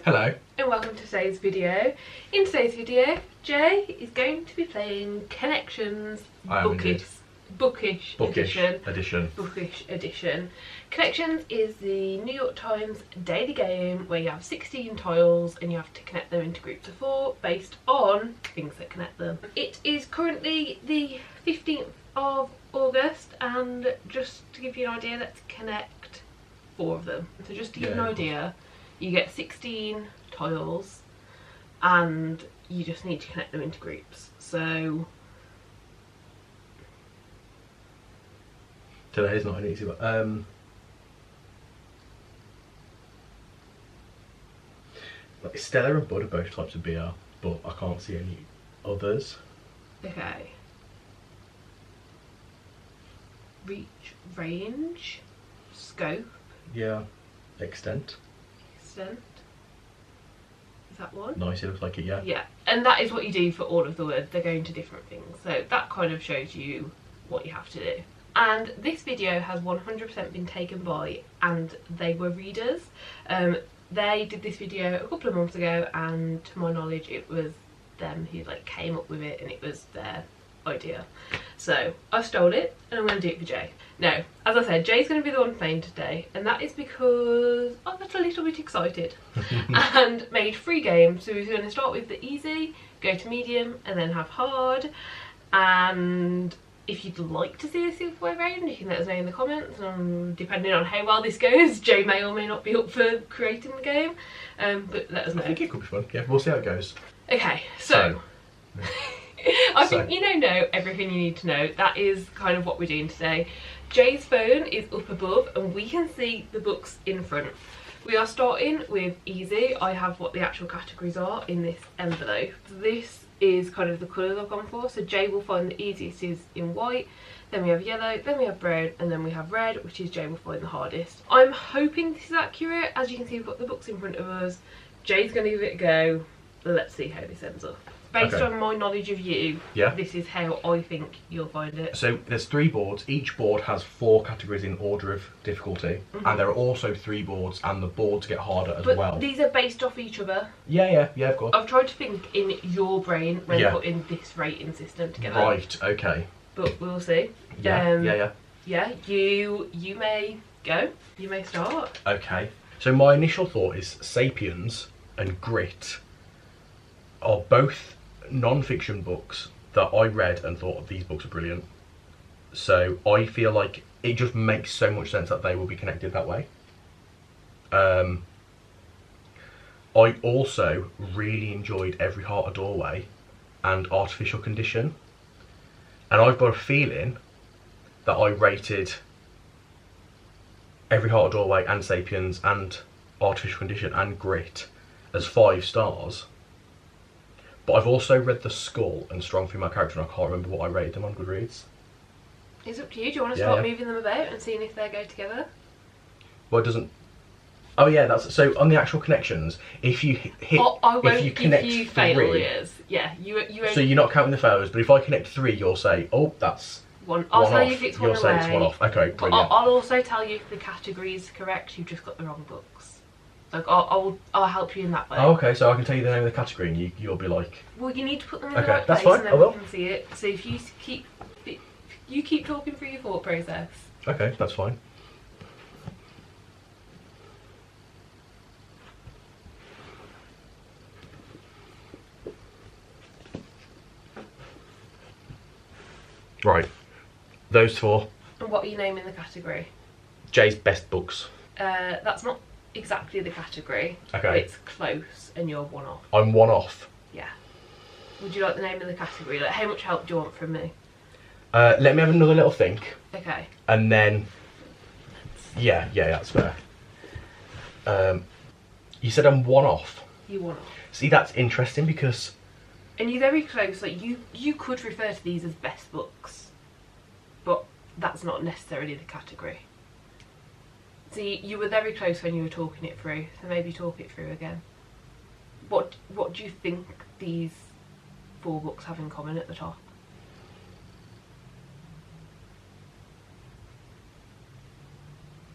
Hello. And welcome to today's video. In today's video, Jay is going to be playing Connections Bookish edition. Connections is the New York Times daily game where you have 16 tiles and you have to connect them into groups of 4 based on things that connect them. It is currently the 15th of August, and just to give you an idea, let's connect 4 of them. So just to give you an idea, you get 16 tiles and you just need to connect them into groups. So today is not an easy one. Like Stella and Bud are both types of beer, but I can't see any others. okay. Reach, range, scope, Yeah. Extent. extent. Is that one? Nice, it looks like it, yeah. Yeah, and that is what you do for all of the words. They're going to different things, so that kind of shows you what you have to do. And this video has 100% been taken by And They Were Readers. They did this video a couple of months ago, and to my knowledge it was them who came up with it, and it was their idea. So I stole it and I'm going to do it for Jay. Now, as I said, Jay's going to be the one playing today, and that is because I got a little bit excited and made 3 games. So we're going to start with the easy, go to medium, and then have hard. And if you'd like to see a silverware round, you can let us know in the comments. Depending on how well this goes, Jay may or may not be up for creating the game, but let us know. I think it could be fun. Yeah, we'll see how it goes. Okay, so I think you know everything you need to know. That is kind of what we're doing today. Jay's phone is up above and we can see the books in front. We are starting with easy. I have what the actual categories are in this envelope. This is kind of the colours I've gone for. So Jay will find the easiest is in white, then we have yellow, then we have brown, and then we have red, which is Jay will find the hardest. I'm hoping this is accurate. As you can see, we've got the books in front of us. Jay's going to give it a go. Let's see how this ends up. Based on my knowledge of you, this is how I think you'll find it. So there's 3 boards. Each board has 4 categories in order of difficulty, and there are also 3 boards, and the boards get harder as well. These are based off each other. Yeah, of course. I've tried to think in your brain when putting this rating system together. Right, okay. But we'll see. Yeah. Yeah, you may go. You may start. Okay. So my initial thought is Sapiens and Grit are both non-fiction books that I read and thought these books are brilliant. So I feel like it just makes so much sense that they will be connected that way. I also really enjoyed Every Heart a Doorway and Artificial Condition, and I've got a feeling that I rated Every Heart a Doorway and Sapiens and Artificial Condition and Grit as 5 stars. But I've also read The Skull and Strong Female Character, and I can't remember what I rated them on Goodreads. It's up to you. Do you want to start moving them about and seeing if they go together? Well, it doesn't. Oh yeah, that's so. On the actual connections, if you hit, if you connect 3, failures. Yeah, you. So you're not counting the failures, but if I connect 3, you'll say, "Oh, that's one." I'll tell you if it's one away. You'll say it's 1 off. Okay, brilliant. I'll also tell you if the category is correct. You've just got the wrong books. Like I'll help you in that way. Oh, okay, so I can tell you the name of the category, and you'll be like. Well, you need to put them in the right that's place, fine. and then we can see it. So if you keep talking through your thought process. Okay, that's fine. Right, those 4. And what are you naming the category? Jay's best books. That's not exactly the category. Okay. It's close, and you're 1 off. I'm 1 off. Yeah. Would you like the name of the category? Like, how much help do you want from me? Let me have another little think. Okay. And then, yeah, that's fair. You said I'm 1 off. You're 1 off. See, that's interesting because. And you're very close. Like you could refer to these as best books, but that's not necessarily the category. See, you were very close when you were talking it through, so maybe talk it through again. What do you think these 4 books have in common at the top?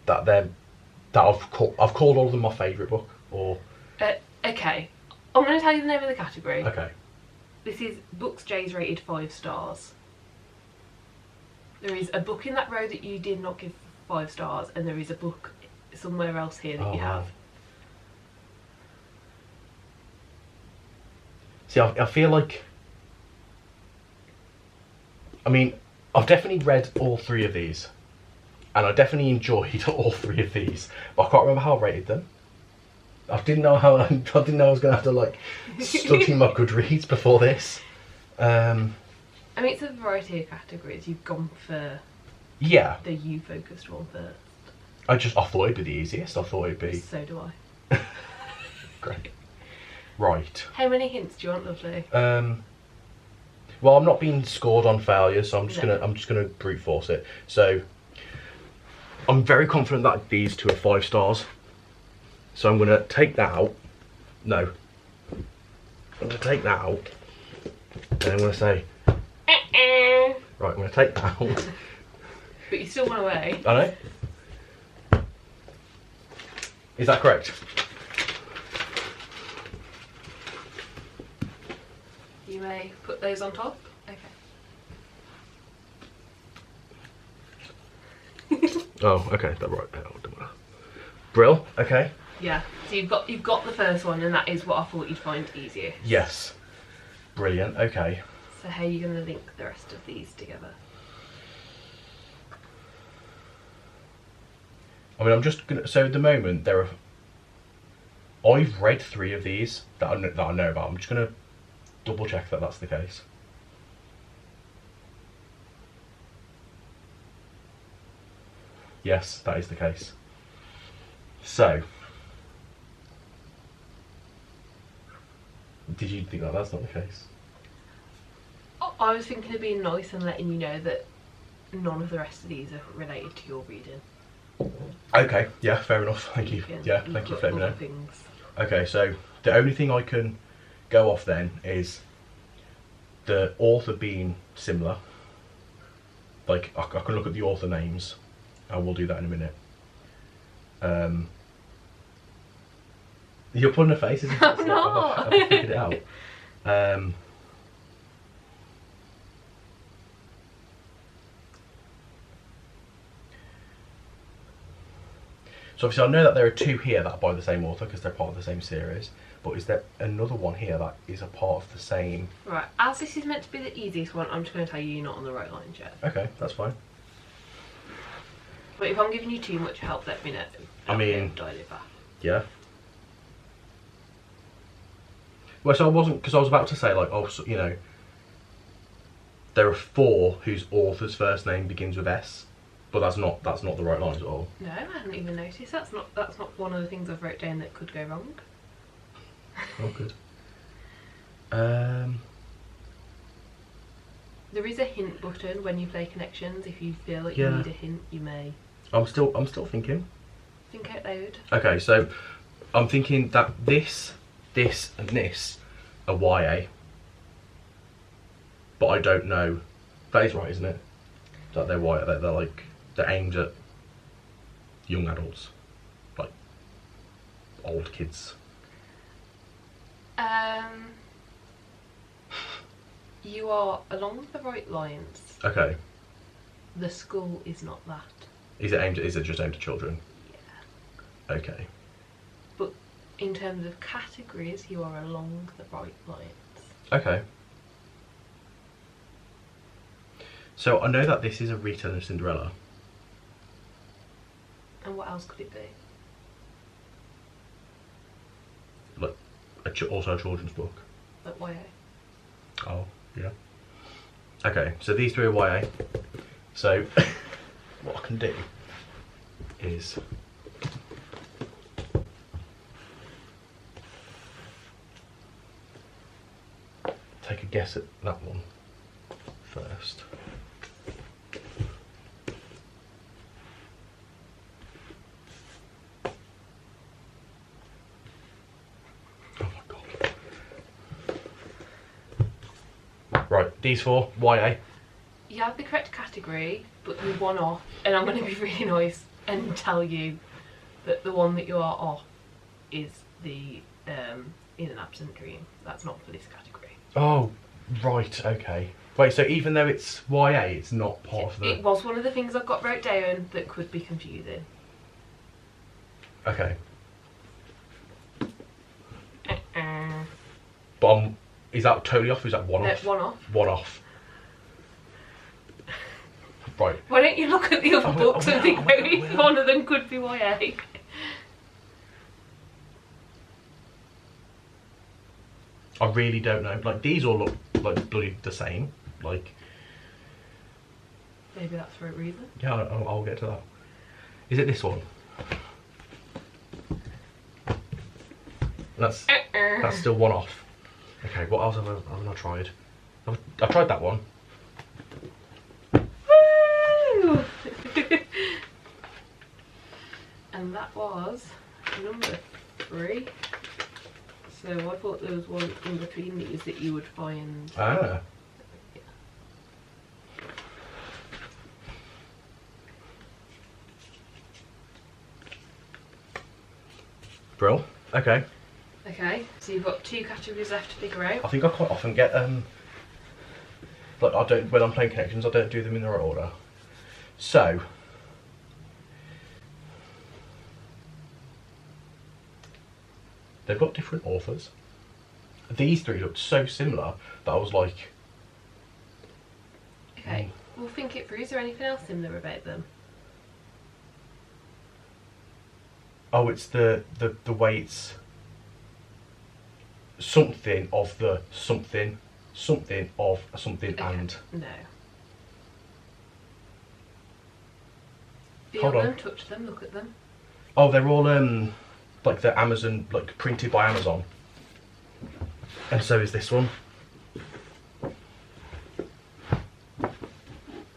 that I've called all of them my favourite book, or Okay, I'm going to tell you the name of the category. Okay. This is books Jay's rated 5 stars. There is a book in that row that you did not give 5 stars, and there is a book somewhere else here that you have. See, I feel like... I mean, I've definitely read all 3 of these. And I definitely enjoyed all 3 of these. But I can't remember how I rated them. I didn't know I was going to have to, like, study my Goodreads before this. I mean, it's a variety of categories. You've gone for the you-focused one first. I thought it'd be the easiest. I thought it'd be... So do I. Great. Right. How many hints do you want, lovely? Well, I'm not being scored on failures, so I'm just gonna brute force it. So I'm very confident that these 2 are 5 stars. So I'm gonna take that out. No. I'm gonna take that out. And I'm gonna say right, I'm gonna take that out. But you still went away. I know. Is that correct? You may put those on top. Okay. Oh, okay, that's right. Brill, okay. Yeah. So you've got the first one, and that is what I thought you'd find easier. Yes. Brilliant, okay. So how are you gonna link the rest of these together? I mean, I'm just gonna. So at the moment, there are. I've read 3 of these that I know about. I'm just gonna double check that that's the case. Yes, that is the case. So, did you think that that's not the case? I was thinking of being nice and letting you know that none of the rest of these are related to your reading. Okay, yeah, fair enough. Thank you. Yeah, thank you for letting me know. Things. Okay, so the only thing I can go off then is the author being similar. Like, I can look at the author names, and we'll do that in a minute. You're putting a face as if I'm not. I've figured it out. So obviously I know that there are 2 here that are by the same author because they're part of the same series, but is there another one here that is a part of the same... Right, as this is meant to be the easiest one, I'm just going to tell you you're not on the right lines yet. Okay, that's fine. But if I'm giving you too much help, let me know. I mean... Dial it back. Yeah. Well, so I wasn't... Because I was about to say, like, oh, so, you know, there are 4 whose author's first name begins with S. But that's not the right lines at all. No, I hadn't even noticed. That's not one of the things I've wrote down that could go wrong. Oh, good. There is a hint button when you play connections. If you feel like you need a hint, you may. I'm still thinking. Think out loud. Okay, so I'm thinking that this, and this are YA, but I don't know. That is right, isn't it? That they're YA. They're like. They're aimed at young adults, like old kids. You are along the right lines. Okay. The school is not that. Is it just aimed at children? Yeah. Okay. But in terms of categories, you are along the right lines. Okay. So I know that this is a retelling of Cinderella. And what else could it be? Like, also a children's book. Like YA. Oh, yeah. Okay, so these 3 are YA. So, what I can do is... take a guess at that one first. Right, these 4, YA. You have the correct category, but you're one off, and I'm going to be really nice and tell you that the one that you are off is the in an absent dream. That's not for this category. Oh, right, okay. Wait, so even though it's YA, it's not part of the... It was one of the things I've got wrote down that could be confusing. Okay. But is that totally off or is that one off? One off. One off. Right. Why don't you look at the other books and think maybe one of them could be YA? I really don't know. Like, these all look like bloody the same. Like... Maybe that's for a reason. Yeah, I'll get to that. Is it this one? That's still one off. Okay, what else have I tried? I've tried that one. Woo! And that was number 3. So I thought there was one in between these that you would find. Ah. Yeah. Brill. Okay. Okay, so you've got 2 categories left to figure out. I think I quite often get like I don't, when I'm playing connections, I don't do them in the right order. So they've got different authors. These 3 looked so similar that I was like, Okay, we'll think it through. Is there anything else similar about them? oh, it's the way it's something of the something of something. Okay. And No. Feel Hold on. them, touch them, look at them. oh, they're all like the Amazon, like printed by Amazon, and so is this one.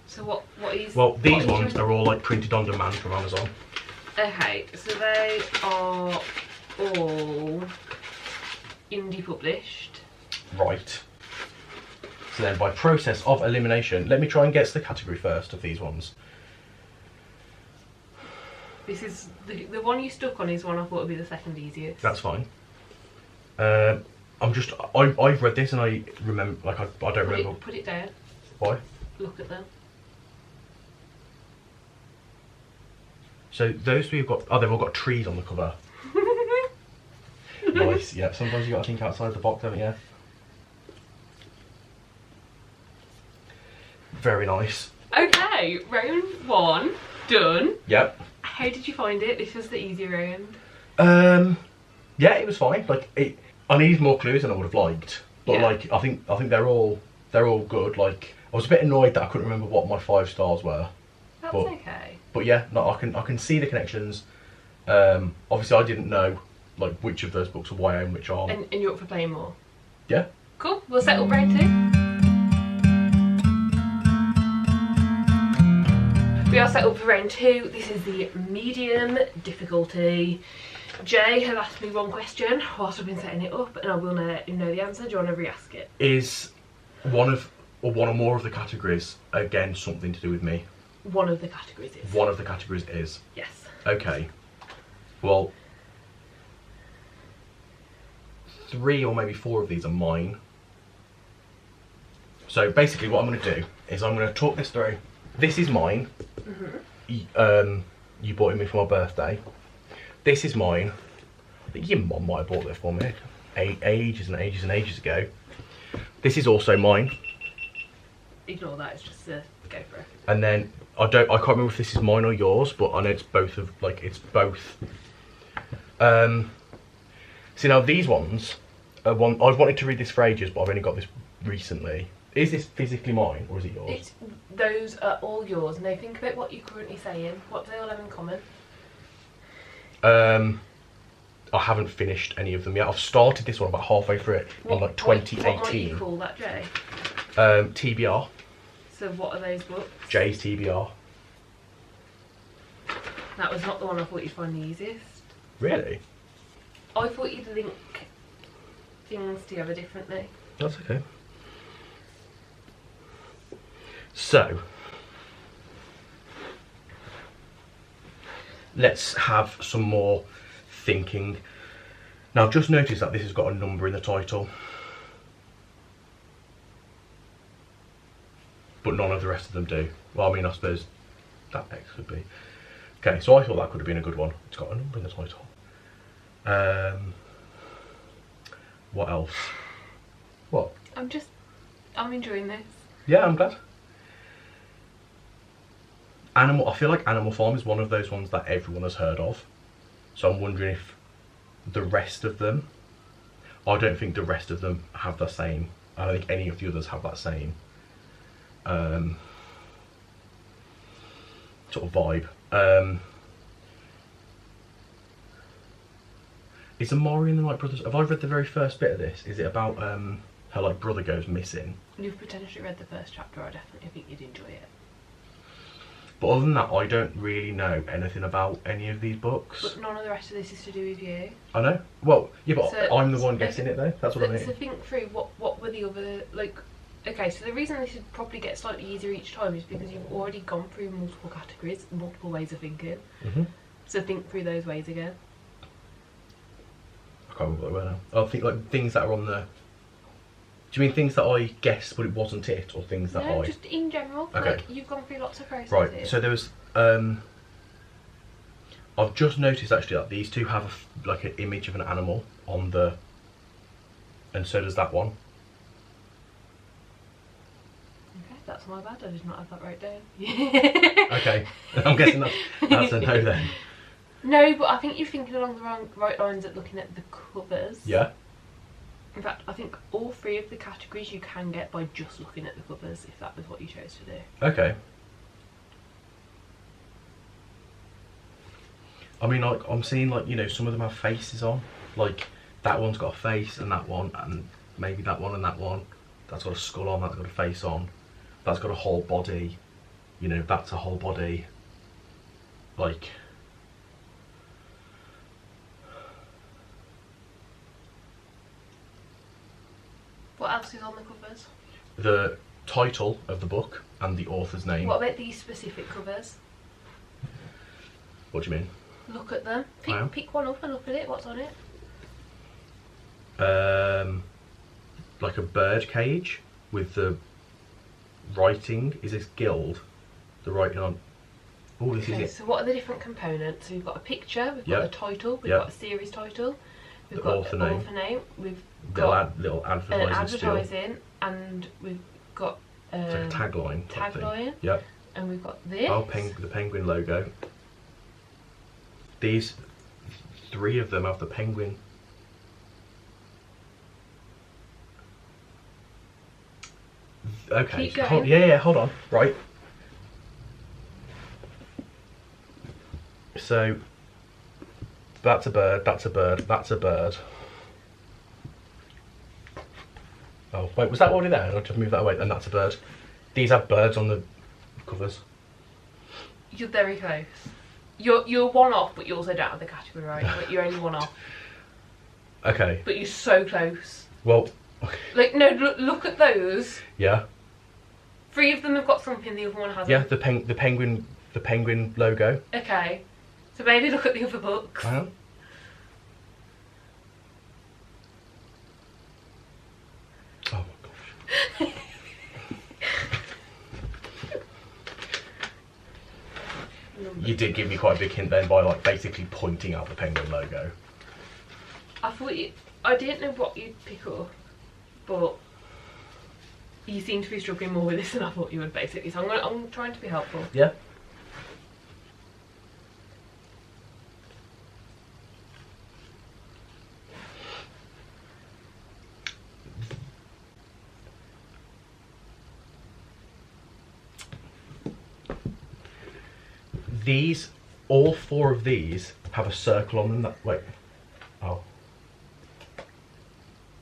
So what is... Well, these what ones are all like printed on demand from Amazon. Okay, so they are all indie published. Right. So then by process of elimination, let me try and guess the category first of these ones. This is the one you stuck on is one I thought would be the second easiest. That's fine. I've read this and I remember, like I don't remember. Put it down. Why? Look at them. So those 3 have got, oh, they've all got trees on the cover. Nice, yeah. Sometimes you got to think outside the box, haven't you? Very nice. Okay, round 1 done. Yep. How did you find it? This was the easy round. Yeah, it was fine. Like I needed more clues than I would have liked, but Yeah. like I think they're all good. Like I was a bit annoyed that I couldn't remember what my 5 stars were. That's But- okay. But yeah, no, I can see the connections. Obviously, I didn't know like which of those books are YA and which aren't. And you're up for playing more? Yeah. Cool, we'll settle round 2. We are set up for round 2. This is the medium difficulty. Jay has asked me one question whilst I've been setting it up, and I will let him know the answer. Do you want to re-ask it? Is one or more of the categories again something to do with me? One of the categories is. One of the categories is. Yes. Okay. Well, 3 or maybe 4 of these are mine. So basically what I'm going to do is I'm going to talk this through. This is mine. You bought it me for my birthday. This is mine. I think your mum might have bought this for me ages and ages and ages ago. This is also mine. Ignore that, it's just a go for it. And then I can't remember if this is mine or yours, but I know it's both of, like, it's both. See now these ones, I've wanted to read this for ages, but I've only got this recently. Is this physically mine or is it yours? Those are all yours. Now think about what you're currently saying. What do they all have in common? I haven't finished any of them yet. I've started this one about halfway through it in like 2018. What might you call that, Jay? TBR. So what are those books? Jay's TBR. That was not the one I thought you'd find the easiest. Really? I thought you'd link things together differently. That's okay. So, let's have some more thinking. Now I've just noticed that this has got a number in the title, but none of the rest of them do. Well, I mean, I suppose that X could be. Okay, so I thought that could have been a good one. It's got a number in the title. What else? What? I'm enjoying this. Yeah, I'm glad. I feel like Animal Farm is one of those ones that everyone has heard of. So I'm wondering if the rest of them, I don't think the rest of them have the same. I don't think any of the others have that same sort of vibe. Is Amari and the Night Brothers? Have I read the very first bit of this? Is it about her like brother goes missing? You've potentially read the first chapter. I definitely think you'd enjoy it. But other than that, I don't really know anything about any of these books. But none of the rest of this is to do with you. I know. Well, yeah, but So- I'm the one guessing it though. That's what I mean. So think through what were the other, like, okay, so the reason this would probably get slightly easier each time is because you've already gone through multiple categories, multiple ways of thinking. So think through those ways again. I can't remember what they were now. I think like things that are on the. Do you mean things that I guessed but it wasn't it, or things that No, I? just in general. Okay. Like, you've gone through lots of processes. Right. So there was. I've just noticed actually that these two have like an image of an animal on the. And so does that one. Okay, that's my bad. I did not have that right down. Okay, I'm guessing that's a no then. No, but I think you're thinking along the right lines at looking at the covers. Yeah. In fact, I think all three of the categories you can get by just looking at the covers, if that was what you chose to do. Okay. I mean, like, I'm seeing, like, you know, some of them have faces on. Like, that one's got a face, and that one, and maybe that one and that one. That's got a skull on, that's got a face on. That's got a whole body. You know, that's a whole body. Like... What else is on the covers? The title of the book and the author's name. What about these specific covers? What do you mean? Look at them. Pick one up and look at it. What's on it? Like a bird cage with the writing. Is this Guild? The writing on. Oh, this Okay, is it. so what are the different components? So we've got a picture, we've got a title, we've got a series title, we've The got author the name. author name, we've got Little an advertising still. advertising, and we've got It's like a tagline. type thing. tagline, Yep. and we've got this. Oh, the penguin logo. These three of them have the penguin. Okay. Keep going. Yeah, hold on. Right. So that's a bird, that's a bird, that's a bird. Oh, wait, was that already there? I'll just move that away, and that's a bird. These have birds on the covers. You're very close. You're one off, but you also don't have the category right. But you're only one off. Okay. But you're so close. Well. Like, no, look at those. Yeah. 3 of them have got something, the other one hasn't. Yeah, the penguin logo. Okay. So maybe look at the other books. Hang on. Oh my gosh. You did give me quite a big hint then by like basically pointing out the penguin logo. I didn't know what you'd pick up, but you seem to be struggling more with this than I thought you would, basically. So I'm trying to be helpful. Yeah. All 4 of these have a circle on them that, wait, oh.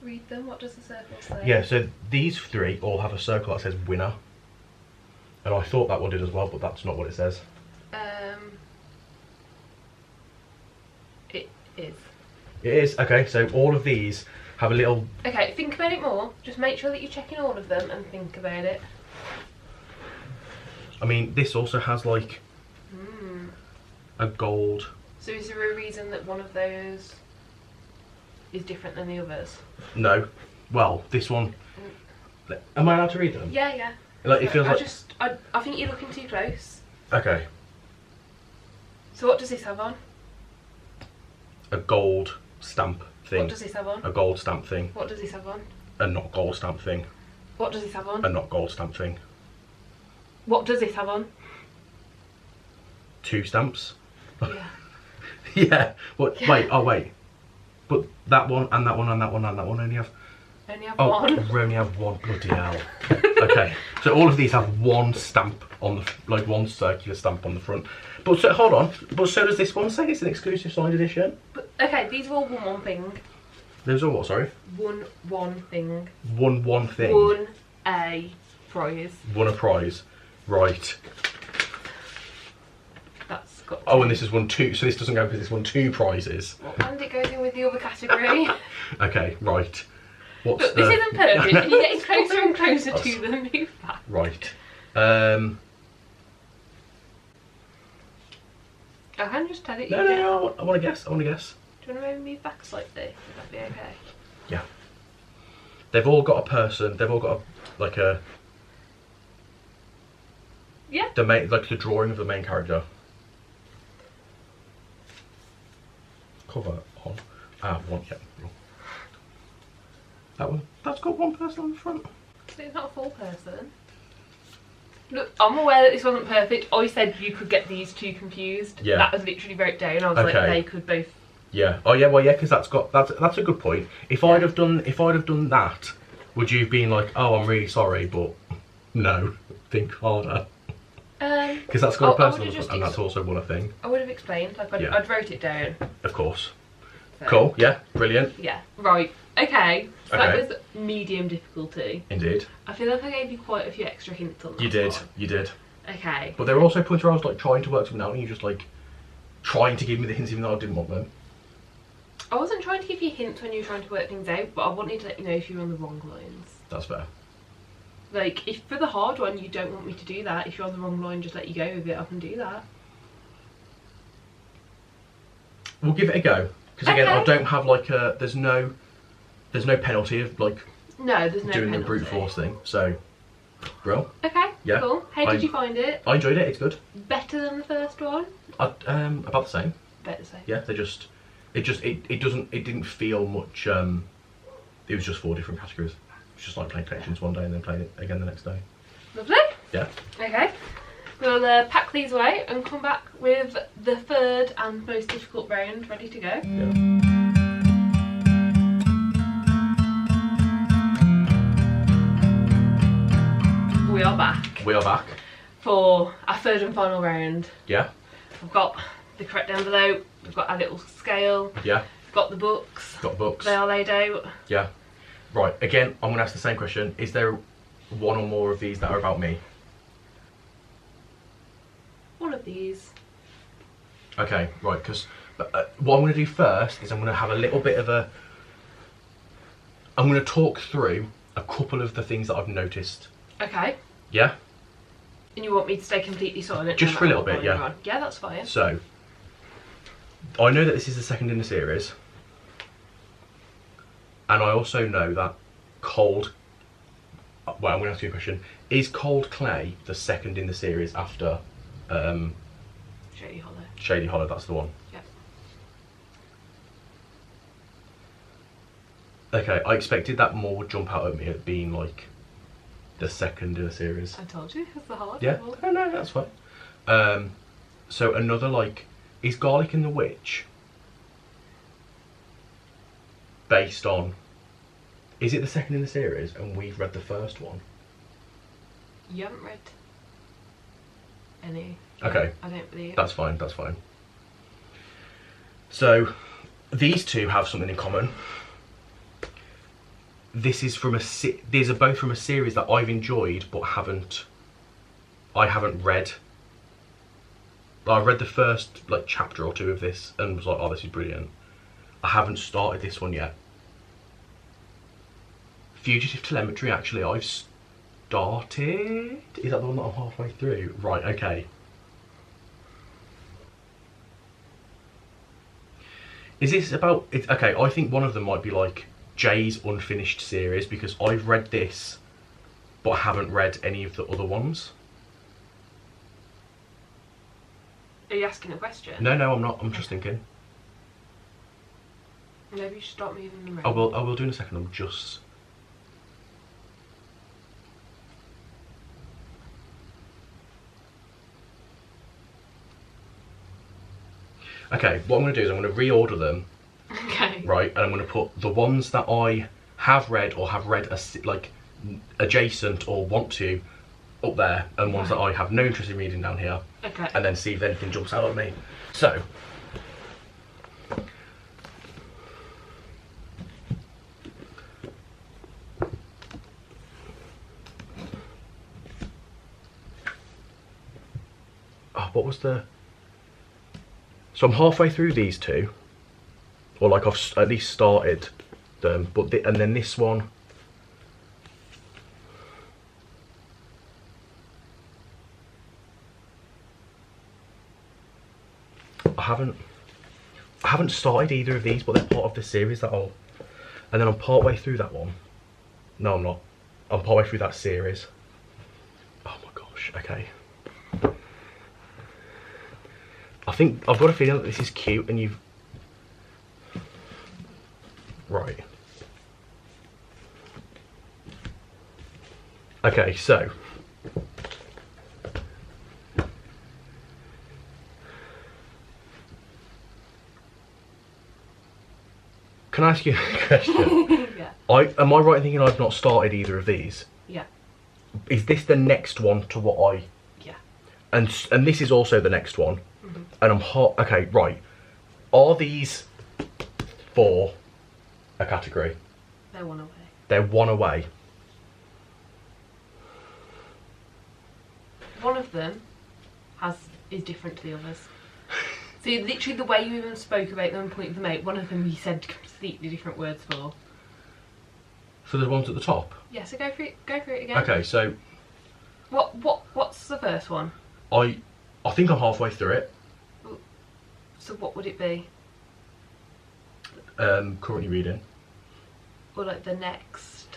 Read them, what does the circle say? Yeah, so these 3 all have a circle that says winner. And I thought that one did as well, but that's not what it says. It is. It is, okay, so all of these have a little... Okay, think about it more. Just make sure that you're checking all of them and think about it. I mean, this also has like a gold... So is there a reason that one of those is different than the others? No. Well, this one. Am I allowed to read them? Yeah, yeah. Like it feels I think you're looking too close. Okay. So what does this have on? A gold stamp thing. What does this have on? A gold stamp thing. What does this have on? A not gold stamp thing. What does this have on? A not gold stamp thing. What does this have on? 2 stamps. Yeah. Yeah. What? Yeah. Wait. Oh wait. But that one and that one and that one and that one only have. Only have Oh, one. we only have one. Bloody hell. Okay. So all of these have one stamp on the like one circular stamp on the front. But so, hold on. But so does this one say it's an exclusive signed edition? But, okay, these are all one thing. Those are what? Sorry. One thing. One thing. One a prize. Won a prize. Right. That's got. Oh, and this is won 2. So this doesn't go because this won 2 prizes. Well, and it goes in with the other category. Okay. Right. What's Look, this isn't perfect. And you're getting closer and closer That's- to the move back. Right. I can just tell it. No. I want to guess. Do you want to maybe move back slightly? Would that be okay? Yeah. They've all got a person. They've all got a Yeah. the main the drawing of the main character. Cover on. One. Yeah. That one. That's got one person on the front. So it's not a full person. Look, I'm aware that this wasn't perfect. I said you could get these two confused. Yeah. That was literally wrote down. I was like, Okay. they could both. Yeah. Oh yeah. Well, yeah. Because that's a good point. If I'd have done that, would you have been like, oh, I'm really sorry, but no, think harder. Because that's got a person on the front, and that's also won a thing. I would have explained. Like Yeah. I'd wrote it down. Of course. So. Cool. Yeah. Brilliant. Yeah. Right. Okay. So Okay. that was medium difficulty. Indeed. I feel like I gave you quite a few extra hints on that. You did. one. You did. Okay. But there were also points where I was like trying to work something out, and you just like trying to give me the hints even though I didn't want them. I wasn't trying to give you hints when you were trying to work things out, but I wanted to let you know if you were on the wrong lines. That's fair. Like, if for the hard one you don't want me to do that, if you're on the wrong line, just let you go with it, I can do that. We'll give it a go. Because again, I Okay. don't have like a there's no penalty of like No, there's no doing penalty. the brute force thing. So, bro, Okay, Yeah. cool. How did you find it? I enjoyed it. It's good. Better than the first one? About the same. Better so. Yeah, it didn't feel much. It was just 4 different categories. It's just like playing collections one day and then playing it again the next day. Lovely. Yeah. Okay. We'll pack these away and come back with the third and most difficult round ready to go. Yeah. We are back We are back. for our third and final round. Yeah. We've got the correct envelope, we've got our little scale, Yeah. we've got the books, Got books. they are laid out. Yeah. Right. Again, I'm gonna ask the same question. Is there one or more of these that are about me? One of these. Okay. Right. Because what I'm gonna do first is I'm gonna have a little bit of a. I'm gonna talk through a couple of the things that I've noticed. Okay. Yeah. And you want me to stay completely silent? Just no for a matter little what's bit, going yeah. on? Yeah, that's fine. So. I know that this is the second in the series. And I also know that Cold. Well, I'm going to ask you a question. Is Cold Clay the second in the series after Shady Hollow. Shady Hollow? That's the one. Yeah. Okay, I expected that more would jump out at me at being like the second in the series. I told you, it's the hard Yeah, one. oh, no, that's fine. So another like, is Garlic and the Witch based on? Is it the second in the series and we've read the first one? You haven't read any. Okay. I don't believe. That's fine. That's fine. So these two have something in common. This is from these are both from a series that I've enjoyed but I haven't read. I read the first like chapter or 2 of this and was like, oh, this is brilliant. I haven't started this one yet. Fugitive Telemetry, actually, I've started. Is that the one that I'm halfway through? Right, okay. Is this about it? Okay, I think one of them might be like Jay's unfinished series, because I've read this but haven't read any of the other ones. Are you asking a question? No, I'm not. I'm just thinking. Maybe you should stop moving them around. I will do in a second. I'm just. Okay, what I'm going to do is I'm going to reorder them. Okay. Right, and I'm going to put the ones that I have read or have read like adjacent or want to up there, and ones that I have no interest in reading down here. Okay. And then see if anything jumps out at me. So. Oh, what was the... So I'm halfway through these two, or like I've at least started them, but and then this one, I haven't started either of these, but they're part of the series that I'll, and then I'm partway through that one. No, I'm not. I'm partway through that series. Oh my gosh. Okay. I think I've got a feeling that this is cute, and you've... Right. Okay, so... Can I ask you a question? Yeah. Am I right in thinking I've not started either of these? Yeah. Is this the next one to what I... Yeah. And this is also the next one. Mm-hmm. And I'm hot. Okay, right. Are these for a category? They're one away. They're one away. One of them is different to the others. So literally the way you even spoke about them and pointed them out, one of them you said completely different words for. For the ones at the top? Yeah, so go for it again. Okay, so... What's the first one? I think I'm halfway through it. So what would it be? Currently reading. Or like the next?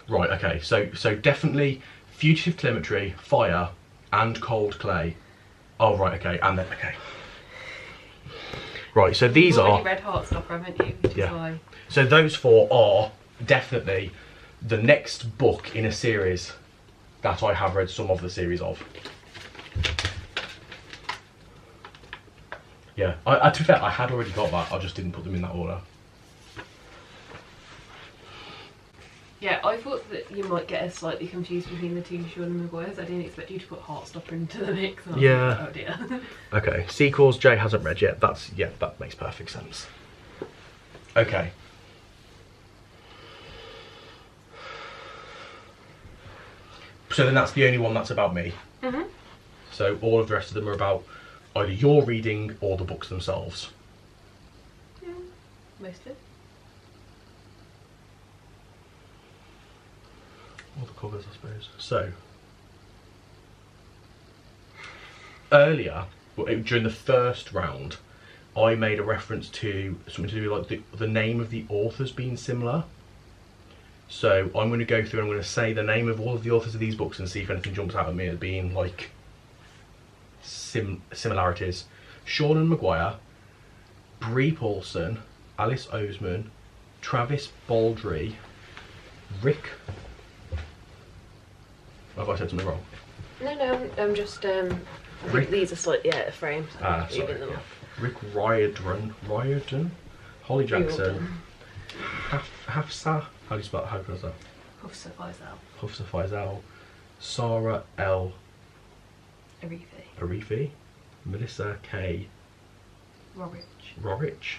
Right, okay, so definitely Fugitive Telemetry, Fire, and Cold Clay. Oh, right, okay, and then, okay. Right, so these You've are... already read Heartstopper, haven't you? Which is why. So those four are definitely the next book in a series that I have read some of the series of. Yeah, to be fair, I had already got that, I just didn't put them in that order. Yeah, I thought that you might get us slightly confused between the two Sean and Maguires. I didn't expect you to put Heartstopper into the mix. Yeah. Like, oh dear. Okay, sequels Jay hasn't read yet. That makes perfect sense. Okay. So then that's the only one that's about me. Mhm. So all of the rest of them are about either your reading or the books themselves. Yeah, mostly. All the covers, I suppose. So, earlier, during the first round, I made a reference to something to do with like the name of the authors being similar. So I'm going to go through and I'm going to say the name of all of the authors of these books and see if anything jumps out at me as being like similarities. Sean and Maguire, Bree Paulson, Alice Oseman, Travis Baldry, Rick... Have I said something wrong? No, I'm just I think these are slightly out of frame, so I'm Sorry. moving them up. Rick Riordan, Holly Jackson, Hafsa, how do you spell it? How do you spell that? Hafsa Faisal, Sarah L. Arifi, Melissa K. Rorich,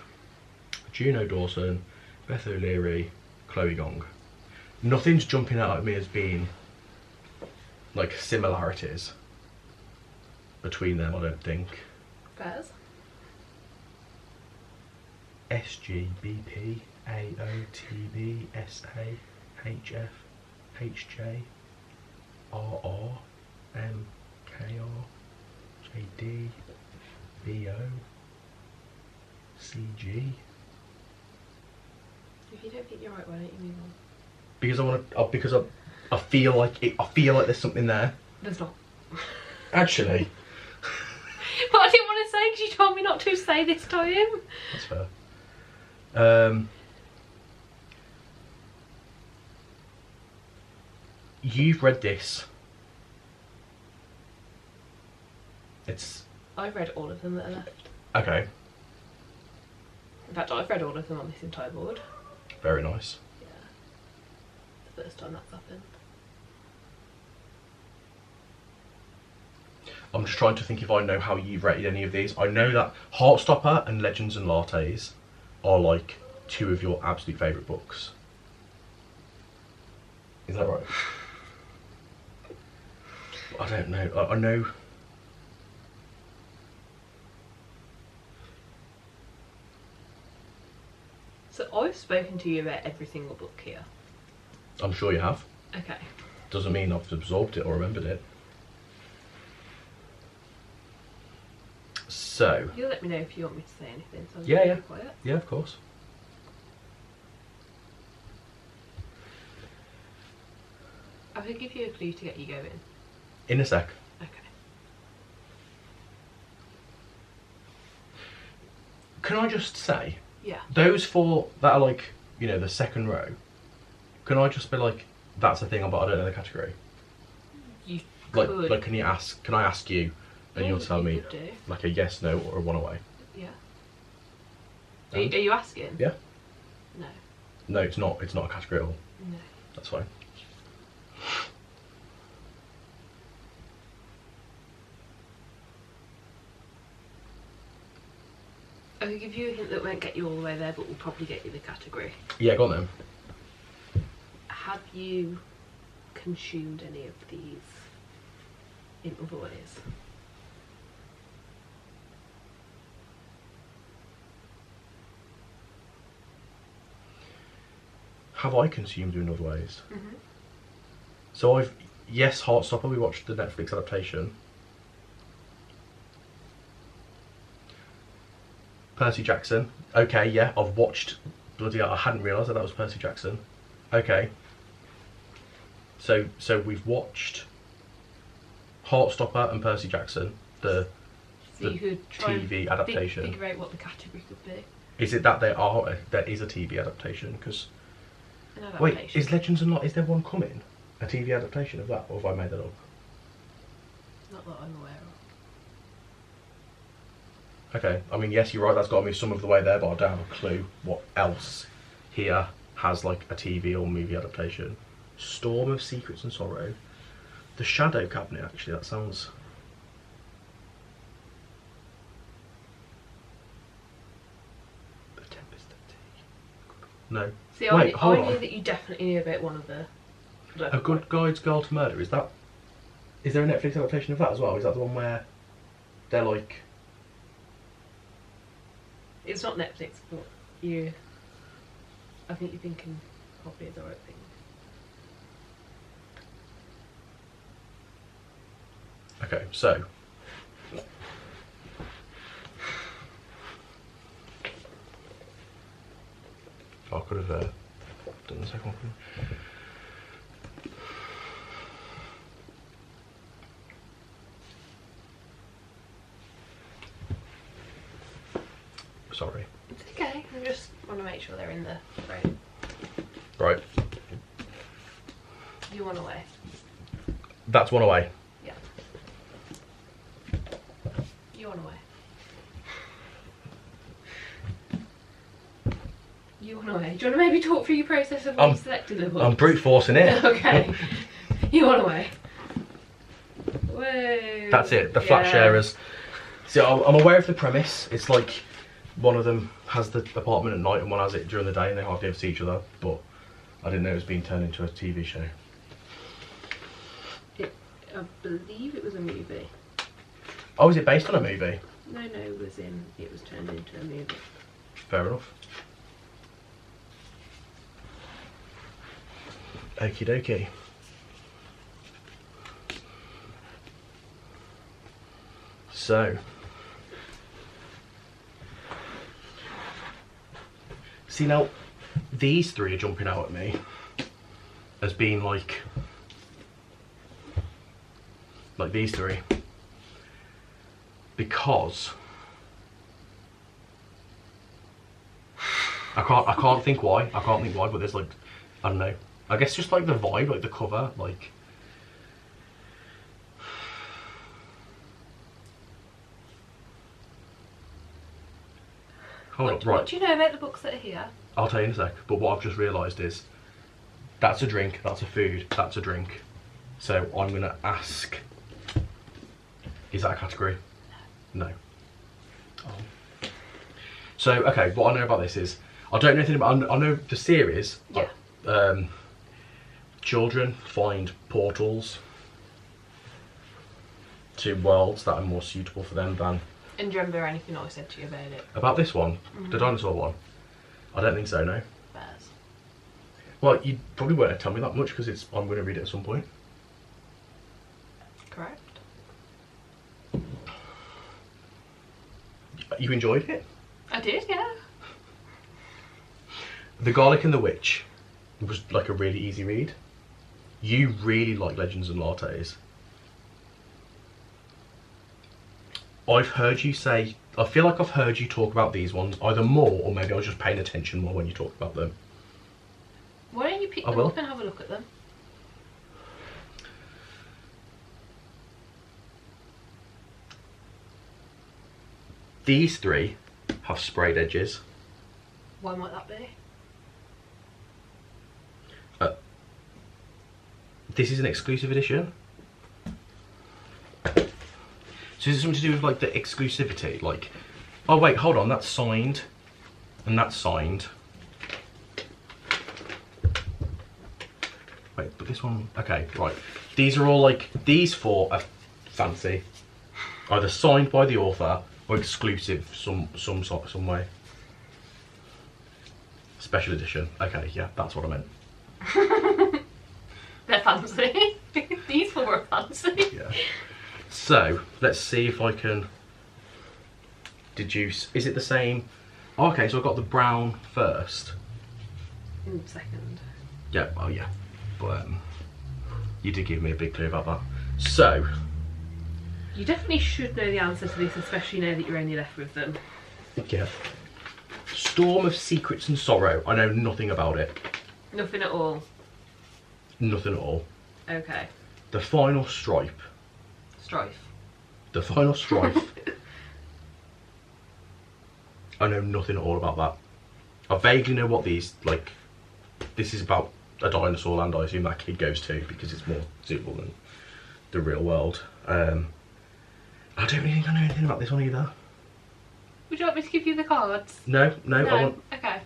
Juno Dawson, Beth O'Leary, Chloe Gong. Nothing's jumping out at me as being like similarities between them, I don't think. Bears? SGBP, AOTB, SA, HF, HJ, RR, MKR, JD, BO, CG. If you don't think you're right, why don't you move on? Because I want to. Because I feel like it. I feel like there's something there. There's not. Actually, But I didn't want to say because you told me not to say this time. that's fair. You've read this. It's I've read all of them that are left. okay. In fact, I've read all of them on this entire board. Very nice. Yeah. The first time that's happened. I'm just trying to think if I know how you've rated any of these. I know that Heartstopper and Legends and Lattes are like two of your absolute favourite books. Is that right? I don't know. I know. So I've spoken to you about every single book here. I'm sure you have. Okay. Doesn't mean I've absorbed it or remembered it. So. You'll let me know if you want me to say anything. So I'm Yeah, gonna yeah. be quiet. Yeah, of course. I could give you a clue to get you going. In a sec. Okay. Can I just say, Yeah. those four that are like, you know, the second row, can I just be like, that's a thing, but I don't know the category? You Like, could. like, can I ask you, and Yeah, you'll tell you me, could do. like a yes, no, or a one away? Yeah. Um, Are you asking? Yeah. No. No, it's not. It's not a category at all. No. That's fine. I could give you a hint that won't get you all the way there, but will probably get you the category. Yeah, go on then. Have you consumed any of these in other ways? Have I consumed in other ways? Mm-hmm. So yes, Heartstopper, we watched the Netflix adaptation. Percy Jackson. Okay, yeah, I've watched. Bloody hell, I hadn't realised that was Percy Jackson. Okay. So we've watched Heartstopper and Percy Jackson, So the you could try TV and adaptation. figure out what the category could be. Is it that there is a TV adaptation? Because An wait, adaptation. is Legends and Lot? Is there one coming? A TV adaptation of that, or have I made that up? Not that I'm aware of. Okay, I mean, yes, you're right, that's got me some of the way there, but I don't have a clue what else here has like a TV or movie adaptation. Storm of Secrets and Sorrow. The Shadow Cabinet, actually, that sounds... The Tempest of Tea. No. See, Wait, I hold knew on. that you definitely knew about one of the... A Good Guide's Girl to Murder, is that... Is there a Netflix adaptation of that as well? Is that the one where they're like... It's not Netflix, but you... I think you're thinking probably the right thing. Okay, so... I could have done the second one. Sorry. It's okay, I just want to make sure they're in the frame. Right, You want away? that's one away. Yeah. You want away? You want away? Do you want to maybe talk through your process of when you selected the book? I'm brute forcing it. Okay. You want away? Whoa. That's it, the flat Yeah. sharers. So I'm aware of the premise. It's like one of them has the apartment at night and one has it during the day and they hardly ever see each other, but I didn't know it was being turned into a TV show. I believe it was a movie. Oh, is it based on a movie? No, it was turned into a movie. Fair enough. Okie dokie. So, See now, these three are jumping out at me as being like these three, because I can't think why. But there's like, I don't know. I guess just like the vibe, like the cover, like. Hold up, right. What do you know about the books that are here? I'll tell you in a sec. But what I've just realised is, that's a drink, that's a food, that's a drink. So I'm gonna ask. Is that a category? No. Oh. So okay, what I know about this is, I don't know anything about. I know the series. Yeah. Children find portals to worlds that are more suitable for them than. And do you remember anything I said to you about it? About this one, the dinosaur one? I don't think so. No. Bears. Well, you probably won't tell me that much because I'm going to read it at some point. Correct. You enjoyed it? I did, yeah. The Garlic and the Witch was like a really easy read. You really like Legends and Lattes. I've heard you say, I feel like I've heard you talk about these ones either more, or maybe I was just paying attention more when you talk about them. Why don't you pick them up and have a look at them? These three have sprayed edges. Why might that be? This is an exclusive edition. So is it something to do with like the exclusivity? Like, oh wait, hold on, that's signed, and that's signed. Wait, but this one, okay, right. These are all like, these four are fancy. Either signed by the author or exclusive some way. Special edition. Okay, yeah, that's what I meant. They're fancy. These four are fancy. Yeah. So let's see if I can deduce. Is it the same? Oh, okay, so I've got the brown first. Second. Yeah. Oh yeah. But you did give me a big clue about that. So you definitely should know the answer to this, especially now that you're only left with them. yeah. Storm of Secrets and Sorrow. I know nothing about it. Nothing at all. Nothing at all. Okay. The Final Stripe. Strife. The Final Strife. I know nothing at all about that. I vaguely know what these, like, this is about a dinosaur land I assume that kid goes to because it's more suitable than the real world. I don't really think I know anything about this one either. Would you like me to give you the cards? No, I want... Okay.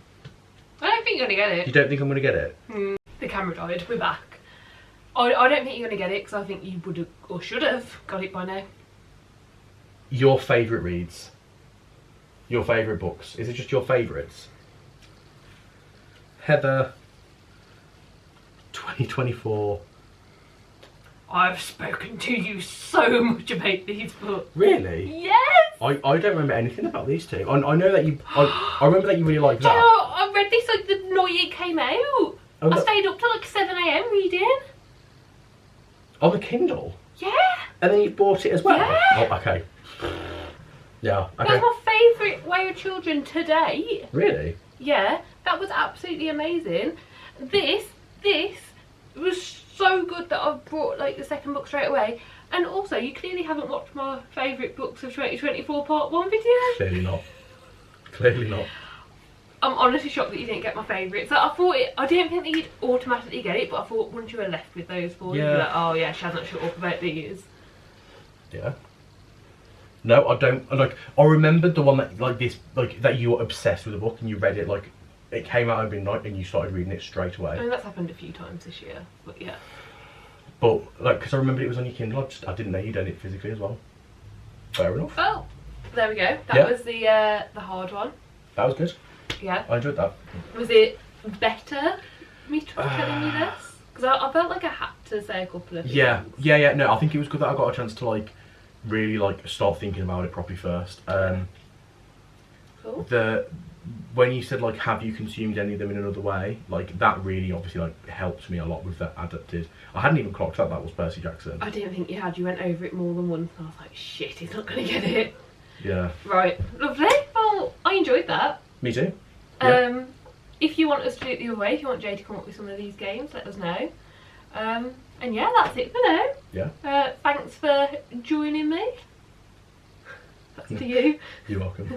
I don't think you're going to get it. You don't think I'm going to get it? The camera died. We're back. I don't think you're going to get it because I think you would have or should have got it by now. Your favourite reads? Your favourite books? Is it just your favourites? Heather, 2024. I've spoken to you so much about these books. Really? Yes! I don't remember anything about these two. I know that you... I remember that you really liked that. I read this like the night it came out. I stayed up till like 7 AM reading. On the Kindle? Yeah. And then you bought it as well? Yeah. Oh, okay. Yeah, okay. That's my favourite Way of Children to date. Really? Yeah, that was absolutely amazing. This was so good that I brought like the second book straight away. And also, you clearly haven't watched my favourite books of 2024 part 1 video. Clearly not. Clearly not. I'm honestly shocked that you didn't get my favourites. So I didn't think that you'd automatically get it, but I thought once you were left with those four, you'd be like, oh yeah, she hasn't shut up about these. Yeah. No, I don't. I remembered the one that that you were obsessed with the book and you read it like it came out over night and you started reading it straight away. I mean, that's happened a few times this year, but yeah. But like, because I remembered it was on your Kindle, I didn't know you'd done it physically as well. Fair enough. Oh, there we go. That was the hard one. That was good. Yeah. I enjoyed that. Was it better me telling you this? Because I felt like I had to say a couple of things. Yeah. No, I think it was good that I got a chance to like really like start thinking about it properly first. Cool. when you said like, have you consumed any of them in another way, like that really obviously like helped me a lot with that adapted. I hadn't even clocked that was Percy Jackson. I didn't think you had. You went over it more than once and I was like, shit, he's not going to get it. Yeah. Right, lovely. Well, I enjoyed that. Me too. Yeah. If you want us to do it the other way, if you want Jay to come up with some of these games, let us know. And yeah, that's it for now. Yeah. Thanks for joining me. That's to you. You're welcome.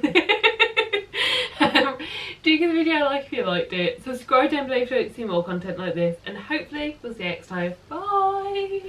Do give the video a like if you liked it. Subscribe down below if you want to see more content like this. And hopefully we'll see you next time. Bye!